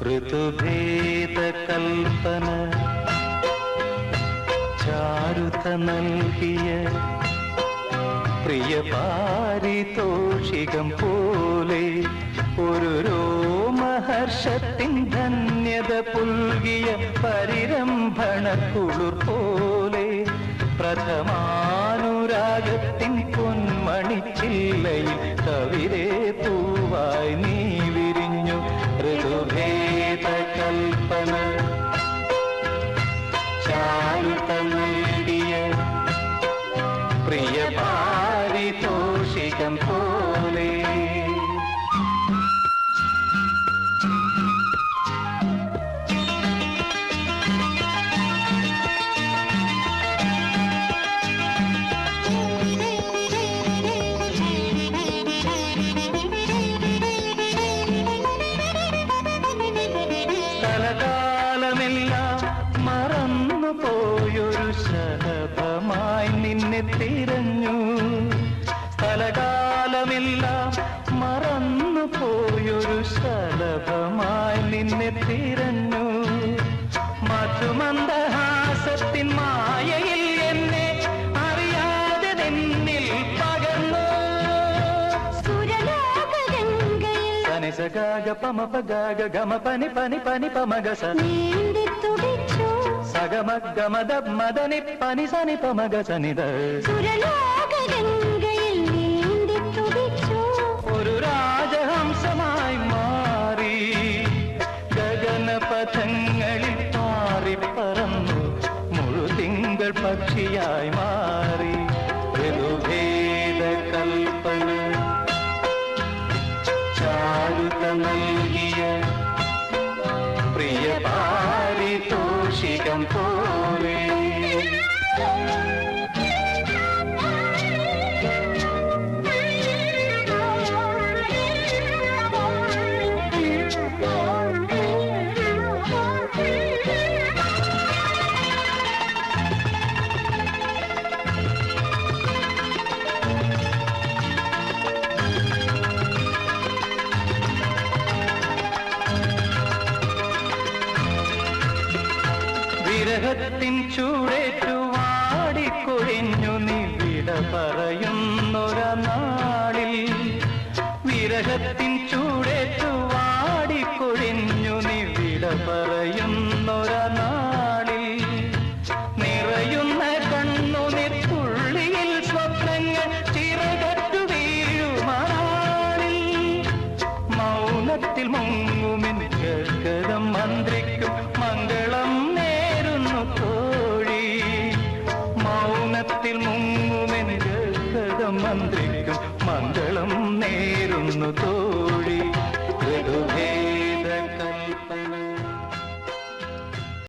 ഋതുഭേദ കൽപ്പന ചാരുത നൽകിയ പ്രിയ പാരിതോഷികം പോലെ ഒരു രോമഹർഷത്തിൻ ധന്യത പുൽകിയ പരിരംഭണ കുളിർ പോലെ പ്രഥമാനുരാഗത്തിൻ പൊന്മണിച്ചില്ലയിൽ കവിതേ പൂവായി നീ വിരിഞ്ഞു. ഋതുഭേദ കൽപ്പന ചാരുത നൽകിയ പ്രിയ പാരിതോഷികം പോലെ. സ്ഥലകാലമെല്ലാം മറന്നുപോയൊരു ശലഭമായി നിന്നെ തിരഞ്ഞു. സ്ഥലകാലമെല്ലാം മറന്നുപോയൊരു ശലഭമായി നിന്നെ തിരഞ്ഞു. മധുമന്ദഹാസത്തിൻ മായയിൽ എന്നെ അറിയാതെ നിന്നിൽ പകർന്നു. സനിസഗാഗ പമപഗാഗ ഗമ പനി പനി പനി പമഗസ സഗമഗമദ മദനി പനി സനി പമഗ സനിദ. ഒരു രാജഹംസമായി മാറി ഗഗനപഥങ്ങളിൽ പാറിപ്പറന്നു മുഴുതിങ്കൾ പക്ഷിയായി മാറി. ഋതുഭേദ കൽപ്പന ചാരുത നൽകിയ പ്രിയ പാരിതോഷികം പോലെ. വിരഹത്തിൻ ചൂടേറ്റു വാടിക്കൊഴിഞ്ഞു നീ വിട പറയുന്നൊരാ നാളിൽ. വിരഹത്തിൻ ചൂടേറ്റു വാടിക്കൊഴിഞ്ഞു നീ വിട പറയുന്നൊരാ നാളിൽ. നിറയുന്ന കണ്ണുനീർ തുള്ളിയിൽ സ്വപ്നങ്ങൾ ചിറകറ്റു വീഴുമാളിൽ. മൗനത്തിൽ മുങ്ങുമെൻ ഗദ്ഗതം മന്ത്രിക്കും മംഗളം തോഴി. മൗനത്തിൽ മുങ്ങുമെൻ ഗദ്ഗതം മന്ത്രിക്കും മംഗളം നേരുന്നു തോഴി. ഋതുഭേദ കൽപ്പന